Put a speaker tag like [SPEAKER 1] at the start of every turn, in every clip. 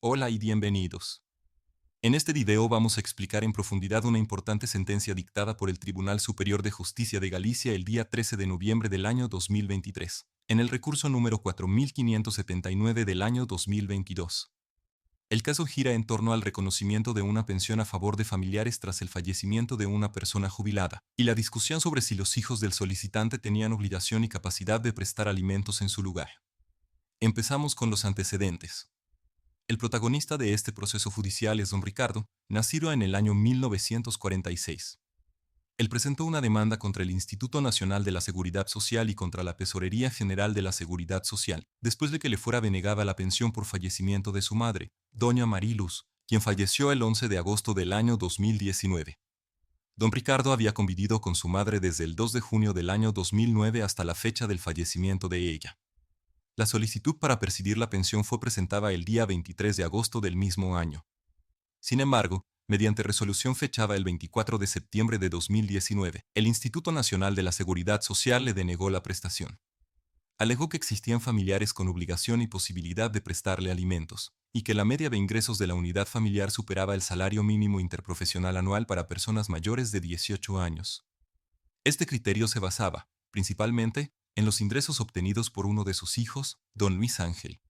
[SPEAKER 1] Hola y bienvenidos. En este video vamos a explicar en profundidad una importante sentencia dictada por el Tribunal Superior de Justicia de Galicia el día 13 de noviembre del año 2023, en el recurso número 4579 del año 2022. El caso gira en torno al reconocimiento de una pensión a favor de familiares tras el fallecimiento de una persona jubilada, y la discusión sobre si los hijos del solicitante tenían obligación y capacidad de prestar alimentos en su lugar. Empezamos con los antecedentes. El protagonista de este proceso judicial es don Ricardo, nacido en el año 1946. Él presentó una demanda contra el Instituto Nacional de la Seguridad Social y contra la Tesorería General de la Seguridad Social, después de que le fuera denegada la pensión por fallecimiento de su madre, doña Mariluz, quien falleció el 11 de agosto del año 2019. Don Ricardo había convivido con su madre desde el 2 de junio del año 2009 hasta la fecha del fallecimiento de ella. La solicitud para percibir la pensión fue presentada el día 23 de agosto del mismo año. Sin embargo, mediante resolución fechada el 24 de septiembre de 2019, el Instituto Nacional de la Seguridad Social le denegó la prestación. Alegó que existían familiares con obligación y posibilidad de prestarle alimentos, y que la media de ingresos de la unidad familiar superaba el salario mínimo interprofesional anual para personas mayores de 18 años. Este criterio se basaba, principalmente, en los ingresos obtenidos por uno de sus hijos, don Luis Ángel.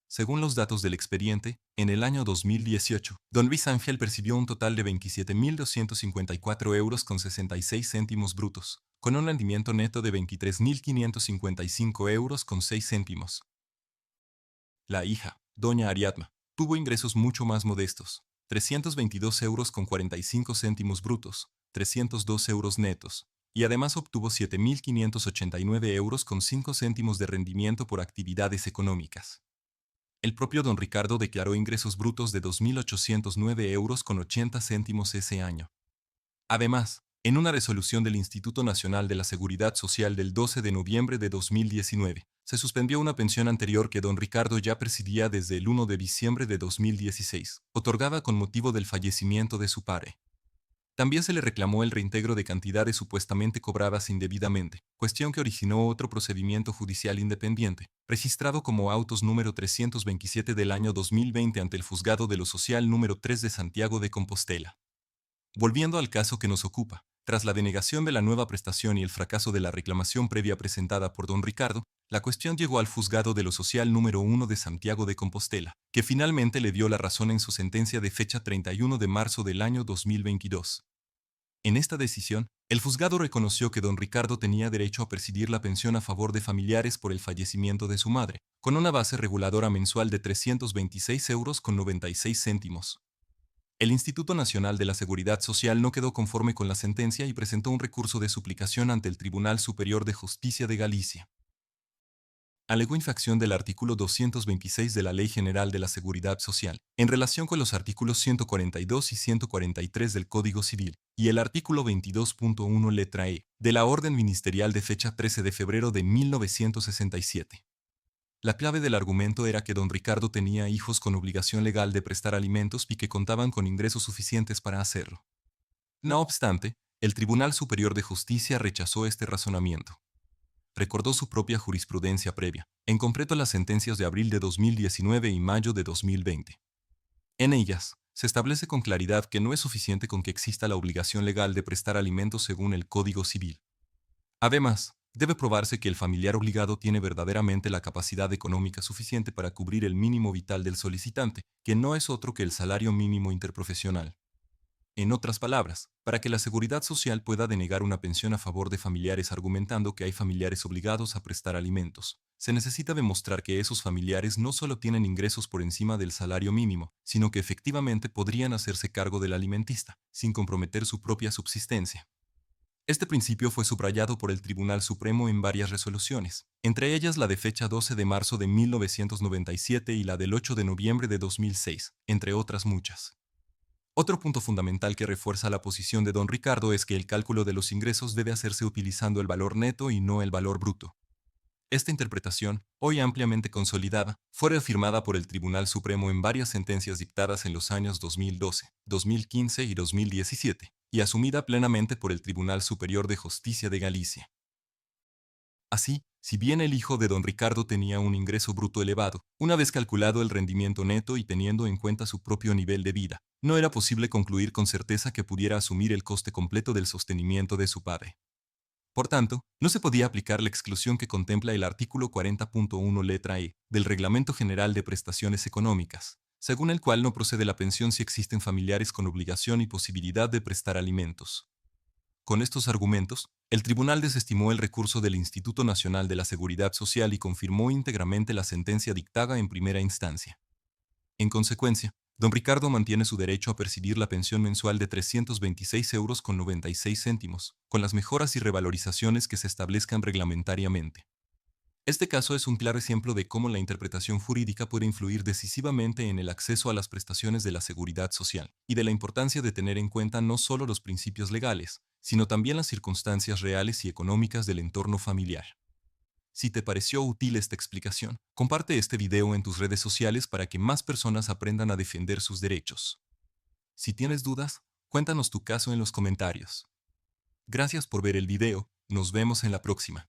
[SPEAKER 1] Según los datos del expediente, en el año 2018, don Luis Ángel percibió un total de 27.254 euros con 66 céntimos brutos, con un rendimiento neto de 23.555 euros con 6 céntimos. La hija, doña Ariadna, tuvo ingresos mucho más modestos, 322 euros con 45 céntimos brutos, 302 euros netos, y además obtuvo 7.589 euros con 5 céntimos de rendimiento por actividades económicas. El propio don Ricardo declaró ingresos brutos de 2.809 euros con 80 céntimos ese año. Además, en una resolución del Instituto Nacional de la Seguridad Social del 12 de noviembre de 2019, se suspendió una pensión anterior que don Ricardo ya presidía desde el 1 de diciembre de 2016, otorgada con motivo del fallecimiento de su padre. También se le reclamó el reintegro de cantidades supuestamente cobradas indebidamente, cuestión que originó otro procedimiento judicial independiente, registrado como autos número 327 del año 2020 ante el Juzgado de lo Social número 3 de Santiago de Compostela. Volviendo al caso que nos ocupa, tras la denegación de la nueva prestación y el fracaso de la reclamación previa presentada por don Ricardo, la cuestión llegó al Juzgado de lo Social número 1 de Santiago de Compostela, que finalmente le dio la razón en su sentencia de fecha 31 de marzo del año 2022. En esta decisión, el juzgado reconoció que don Ricardo tenía derecho a percibir la pensión a favor de familiares por el fallecimiento de su madre, con una base reguladora mensual de 326 euros con 96 céntimos. El Instituto Nacional de la Seguridad Social no quedó conforme con la sentencia y presentó un recurso de suplicación ante el Tribunal Superior de Justicia de Galicia. Alegó infracción del artículo 226 de la Ley General de la Seguridad Social, en relación con los artículos 142 y 143 del Código Civil, y el artículo 22.1 letra E, de la Orden Ministerial de fecha 13 de febrero de 1967. La clave del argumento era que don Ricardo tenía hijos con obligación legal de prestar alimentos y que contaban con ingresos suficientes para hacerlo. No obstante, el Tribunal Superior de Justicia rechazó este razonamiento. Recordó su propia jurisprudencia previa, en concreto las sentencias de abril de 2019 y mayo de 2020. En ellas, se establece con claridad que no es suficiente con que exista la obligación legal de prestar alimentos según el Código Civil. Además, debe probarse que el familiar obligado tiene verdaderamente la capacidad económica suficiente para cubrir el mínimo vital del solicitante, que no es otro que el salario mínimo interprofesional. En otras palabras, para que la Seguridad Social pueda denegar una pensión a favor de familiares argumentando que hay familiares obligados a prestar alimentos, se necesita demostrar que esos familiares no solo tienen ingresos por encima del salario mínimo, sino que efectivamente podrían hacerse cargo del alimentista, sin comprometer su propia subsistencia. Este principio fue subrayado por el Tribunal Supremo en varias resoluciones, entre ellas la de fecha 12 de marzo de 1997 y la del 8 de noviembre de 2006, entre otras muchas. Otro punto fundamental que refuerza la posición de don Ricardo es que el cálculo de los ingresos debe hacerse utilizando el valor neto y no el valor bruto. Esta interpretación, hoy ampliamente consolidada, fue reafirmada por el Tribunal Supremo en varias sentencias dictadas en los años 2012, 2015 y 2017, y asumida plenamente por el Tribunal Superior de Justicia de Galicia. Así, si bien el hijo de don Ricardo tenía un ingreso bruto elevado, una vez calculado el rendimiento neto y teniendo en cuenta su propio nivel de vida, no era posible concluir con certeza que pudiera asumir el coste completo del sostenimiento de su padre. Por tanto, no se podía aplicar la exclusión que contempla el artículo 40.1 letra E del Reglamento General de Prestaciones Económicas, según el cual no procede la pensión si existen familiares con obligación y posibilidad de prestar alimentos. Con estos argumentos, el tribunal desestimó el recurso del Instituto Nacional de la Seguridad Social y confirmó íntegramente la sentencia dictada en primera instancia. En consecuencia, don Ricardo mantiene su derecho a percibir la pensión mensual de 326,96 euros, con las mejoras y revalorizaciones que se establezcan reglamentariamente. Este caso es un claro ejemplo de cómo la interpretación jurídica puede influir decisivamente en el acceso a las prestaciones de la seguridad social, y de la importancia de tener en cuenta no solo los principios legales, sino también las circunstancias reales y económicas del entorno familiar. Si te pareció útil esta explicación, comparte este video en tus redes sociales para que más personas aprendan a defender sus derechos. Si tienes dudas, cuéntanos tu caso en los comentarios. Gracias por ver el video, nos vemos en la próxima.